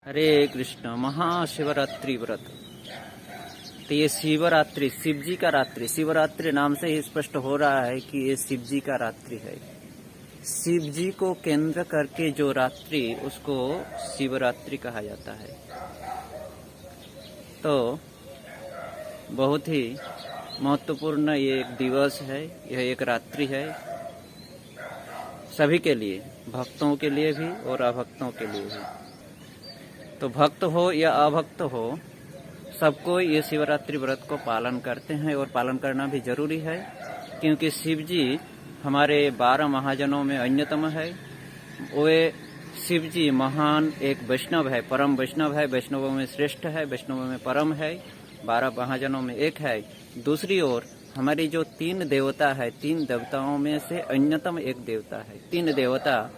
हरे कृष्ण। महाशिवरात्रि व्रत। तो ये शिवरात्रि शिव जी का रात्रि, शिवरात्रि नाम से ही स्पष्ट हो रहा है कि ये शिव जी का रात्रि है। शिव जी को केंद्र करके जो रात्रि, उसको शिवरात्रि कहा जाता है। तो बहुत ही महत्वपूर्ण ये एक दिवस है, यह एक रात्रि है सभी के लिए, भक्तों के लिए भी और अभक्तों के लिए भी। तो भक्त हो या अभक्त हो, सबको ये शिवरात्रि व्रत को पालन करते हैं और पालन करना भी जरूरी है, क्योंकि शिव जी हमारे 12 महाजनों में अन्यतम है। वे शिव जी महान एक वैष्णव है, परम वैष्णव है, वैष्णवों में श्रेष्ठ है, वैष्णवों में परम है, 12 महाजनों में एक है। दूसरी ओर हमारी जो 3 देवता है, 3 देवताओं में से अन्यतम एक देवता है। 3 देवता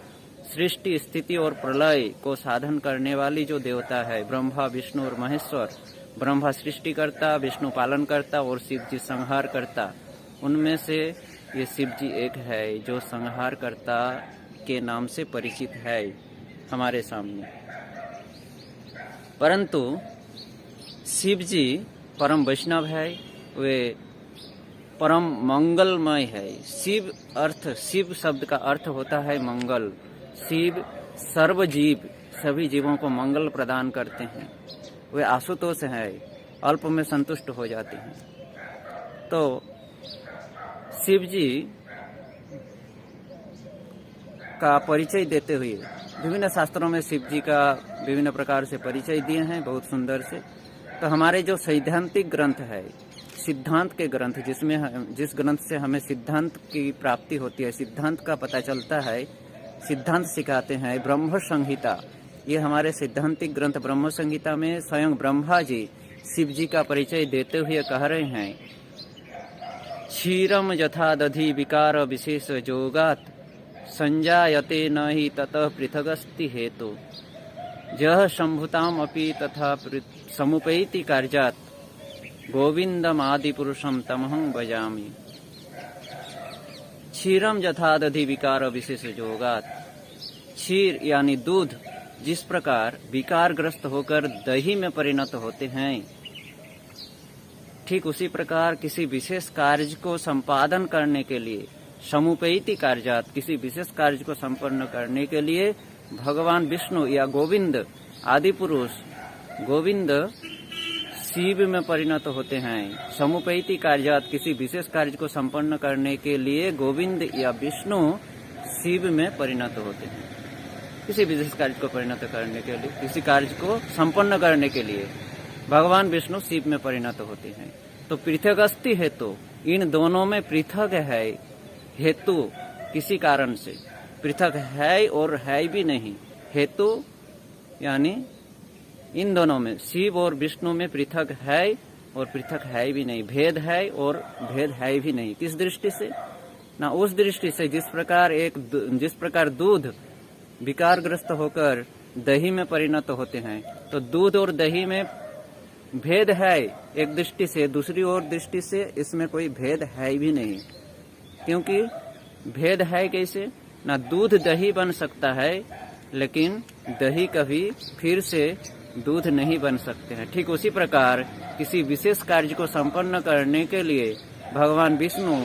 सृष्टि, स्थिति और प्रलय को साधन करने वाली जो देवता है, ब्रह्मा, विष्णु और महेश्वर। ब्रह्मा सृष्टिकर्ता, विष्णु पालन करता और शिव जी संहार करता। उनमें से ये शिव जी एक है जो संहार करता के नाम से परिचित है हमारे सामने। परंतु शिव जी परम वैष्णव है, वे परम मंगलमय है। शिव शब्द का अर्थ होता है मंगल। शिव सर्वजीव, सभी जीवों को मंगल प्रदान करते हैं। वे आशुतोष हैं, अल्प में संतुष्ट हो जाते हैं। तो शिव जी का परिचय देते हुए विभिन्न शास्त्रों में शिव जी का विभिन्न प्रकार से परिचय दिए हैं, बहुत सुंदर से। तो हमारे जो सैद्धांतिक ग्रंथ है, सिद्धांत के ग्रंथ, जिस ग्रंथ से हमें सिद्धांत की प्राप्ति होती है, सिद्धांत का पता चलता है, सिद्धांत सिखाते हैं, ब्रह्म संहिता। ये हमारे सिद्धांतिक ग्रंथ ब्रह्म संहिता में स्वयं ब्रह्मा जी शिव जी का परिचय देते हुए कह रहे हैं, क्षीरम यथा दधि विकार विशेष जोगात संजायते न ही ततः पृथगस्ति हेतु जह शंभुताम अपि तथा समुपैति कार्यात गोविंदम आदि पुरुषम तमहं भजामि। क्षीरम यथा दधि विकार विशेष जोगात। क्षीर यानी दूध जिस प्रकार विकारग्रस्त होकर दही में परिणत होते हैं, ठीक उसी प्रकार किसी विशेष कार्य को संपादन करने के लिए, समुपैति कार्यात, किसी विशेष कार्य को संपन्न करने के लिए भगवान विष्णु या गोविंद आदि पुरुष, गोविंद शिव में परिणत होते हैं। समुपैति कार्यात, किसी विशेष कार्य को संपन्न करने के लिए गोविंद या विष्णु शिव में परिणत होते हैं। किसी विशेष कार्य को परिणत करने के लिए, किसी कार्य को संपन्न करने के लिए भगवान विष्णु शिव में परिणत होते हैं। तो पृथगस्ति हेतु, इन दोनों में पृथक है। हेतु किसी कारण से पृथक है और है भी नहीं। हेतु यानी इन दोनों में, शिव और विष्णु में पृथक है और पृथक है भी नहीं, भेद है और भेद है भी नहीं। किस दृष्टि से? ना उस दृष्टि से जिस प्रकार दूध विकारग्रस्त होकर दही में परिणत होते हैं, तो दूध और दही में भेद है एक दृष्टि से, दूसरी ओर दृष्टि से इसमें कोई भेद है भी नहीं। क्योंकि भेद है कैसे? ना दूध दही बन सकता है, लेकिन दही कभी फिर से दूध नहीं बन सकते हैं। ठीक उसी प्रकार किसी विशेष कार्य को संपन्न करने के लिए भगवान विष्णु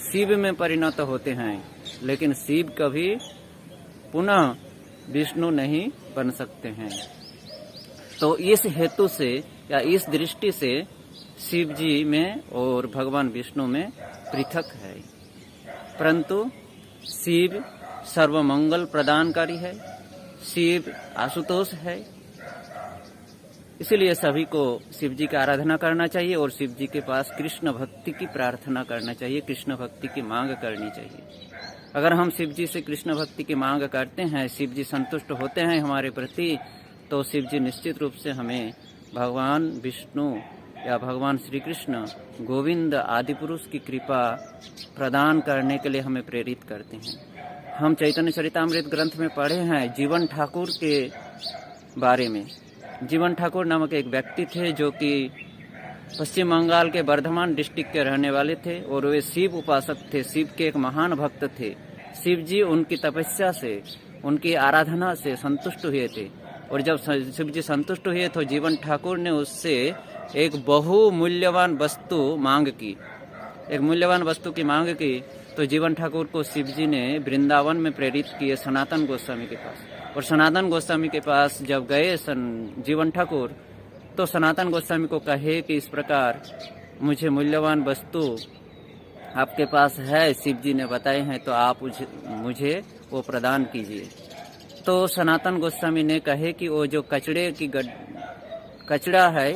शिव में परिणत होते हैं, लेकिन शिव कभी पुनः विष्णु नहीं बन सकते हैं। तो इस हेतु से या इस दृष्टि से शिव जी में और भगवान विष्णु में पृथक है। परंतु शिव सर्वमंगल प्रदानकारी है, शिव आशुतोष है। इसीलिए सभी को शिव जी की आराधना करना चाहिए और शिव जी के पास कृष्ण भक्ति की प्रार्थना करना चाहिए, कृष्ण भक्ति की मांग करनी चाहिए। अगर हम शिव जी से कृष्ण भक्ति की मांग करते हैं, शिव जी संतुष्ट होते हैं हमारे प्रति, तो शिव जी निश्चित रूप से हमें भगवान विष्णु या भगवान श्री कृष्ण, गोविंद आदि पुरुष की कृपा प्रदान करने के लिए हमें प्रेरित करते हैं। हम चैतन्य चरितामृत ग्रंथ में पढ़े हैं जीवन ठाकुर के बारे में। जीवन ठाकुर नामक एक व्यक्ति थे जो कि पश्चिम बंगाल के बर्धमान डिस्ट्रिक्ट के रहने वाले थे और वे शिव उपासक थे, शिव के एक महान भक्त थे। शिव जी उनकी तपस्या से, उनकी आराधना से संतुष्ट हुए थे और जब शिव जी संतुष्ट हुए तो जीवन ठाकुर ने उससे एक बहुमूल्यवान वस्तु मांग की, एक मूल्यवान वस्तु की मांग की। तो जीवन ठाकुर को शिव जी ने वृंदावन में प्रेरित किए सनातन गोस्वामी के पास। और सनातन गोस्वामी के पास जब गए जीवन ठाकुर, तो सनातन गोस्वामी को कहे कि इस प्रकार मुझे मूल्यवान वस्तु आपके पास है, शिव जी ने बताए हैं, तो आप मुझे वो प्रदान कीजिए। तो सनातन गोस्वामी ने कहे कि वो जो कचड़ा है,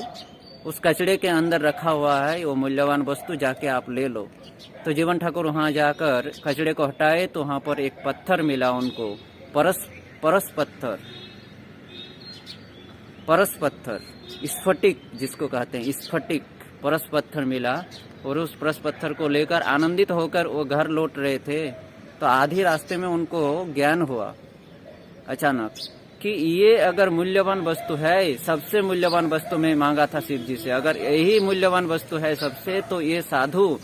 उस कचड़े के अंदर रखा हुआ है वो मूल्यवान वस्तु, जाके आप ले लो। तो जीवन ठाकुर वहाँ जाकर कचड़े को हटाए तो वहाँ पर एक पत्थर मिला उनको, परस पत्थर, स्फटिक जिसको कहते हैं, स्फटिक परस पत्थर मिला। और उस परस पत्थर को लेकर आनंदित होकर वो घर लौट रहे थे। तो आधी रास्ते में उनको ज्ञान हुआ अचानक कि ये अगर मूल्यवान वस्तु है, सबसे मूल्यवान वस्तु मैं मांगा था शिव जी से, अगर यही मूल्यवान वस्तु है सबसे, तो ये साधु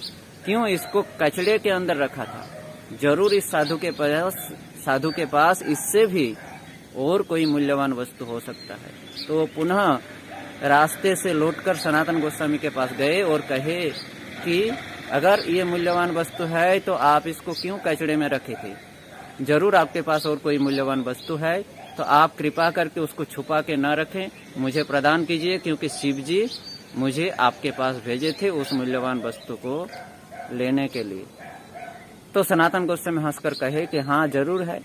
क्यों इसको कचड़े के अंदर रखा था? जरूर इस साधु के पास इससे भी और कोई मूल्यवान वस्तु हो सकता है। तो वो पुनः रास्ते से लौटकर सनातन गोस्वामी के पास गए और कहे कि अगर ये मूल्यवान वस्तु है तो आप इसको क्यों कचड़े में रखे थे? जरूर आपके पास और कोई मूल्यवान वस्तु है, तो आप कृपा करके उसको छुपा के न रखें, मुझे प्रदान कीजिए, क्योंकि शिव जी मुझे आपके पास भेजे थे उस मूल्यवान वस्तु को लेने के लिए। तो सनातन गोस्वामी हंसकर कहे कि हाँ जरूर है,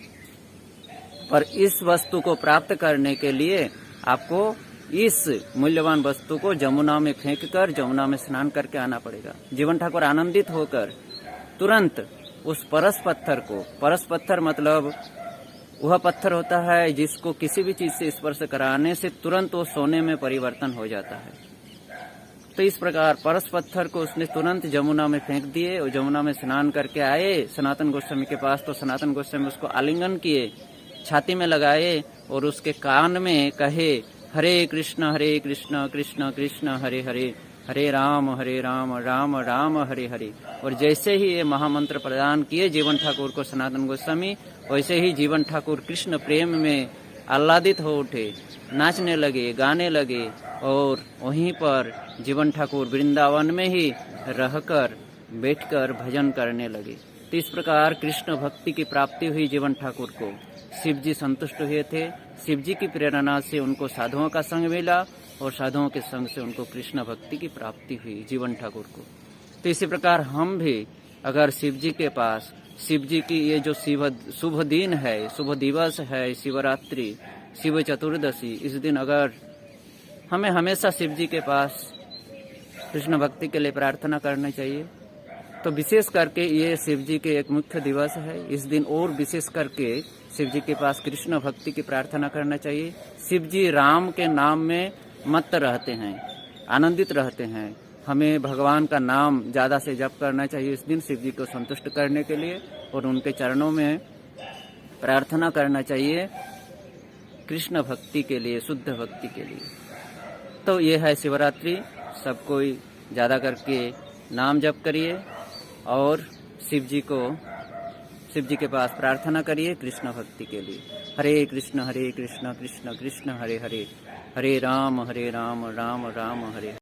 पर इस वस्तु को प्राप्त करने के लिए आपको इस मूल्यवान वस्तु को जमुना में फेंककर जमुना में स्नान करके आना पड़ेगा। जीवन ठाकुर आनंदित होकर तुरंत उस परस पत्थर मतलब वह पत्थर होता है जिसको किसी भी चीज से स्पर्श कराने से तुरंत वो सोने में परिवर्तन हो जाता है। तो इस प्रकार परस पत्थर को उसने तुरंत जमुना में फेंक दिए और जमुना में स्नान करके आए सनातन गोस्वामी के पास। तो सनातन गोस्वामी उसको आलिंगन किए, छाती में लगाए और उसके कान में कहे, हरे कृष्ण कृष्ण कृष्ण हरे हरे, हरे राम राम राम हरे हरे। और जैसे ही ये महामंत्र प्रदान किए जीवन ठाकुर को सनातन गोस्वामी, वैसे ही जीवन ठाकुर कृष्ण प्रेम में आह्लादित हो उठे, नाचने लगे, गाने लगे। और वहीं पर जीवन ठाकुर वृंदावन में ही रहकर बैठकर भजन करने लगे। तो इस प्रकार कृष्ण भक्ति की प्राप्ति हुई जीवन ठाकुर को। शिव जी संतुष्ट हुए थे, शिव जी की प्रेरणा से उनको साधुओं का संग मिला और साधुओं के संग से उनको कृष्ण भक्ति की प्राप्ति हुई जीवन ठाकुर को। तो इसी प्रकार हम भी अगर शिव जी के पास, शिव जी की ये जो शुभ दिन है, शुभ दिवस है, शिवरात्रि, शिव चतुर्दशी, इस दिन अगर हमें हमेशा शिव जी के पास कृष्ण भक्ति के लिए प्रार्थना करना चाहिए। तो विशेष करके ये शिव जी के एक मुख्य दिवस है, इस दिन और विशेष करके शिव जी के पास कृष्ण भक्ति की प्रार्थना करना चाहिए। शिव जी राम के नाम में मत्त रहते हैं, आनंदित रहते हैं। हमें भगवान का नाम ज्यादा से जप करना चाहिए इस दिन शिव जी को संतुष्ट करने के लिए, और उनके चरणों में प्रार्थना करना चाहिए कृष्ण भक्ति के लिए, शुद्ध भक्ति के लिए। तो ये है शिवरात्रि। सब कोई ज्यादा करके नाम जप करिए और शिव जी के पास प्रार्थना करिए कृष्ण भक्ति के लिए। हरे कृष्ण कृष्ण कृष्ण हरे हरे, हरे राम राम राम हरे।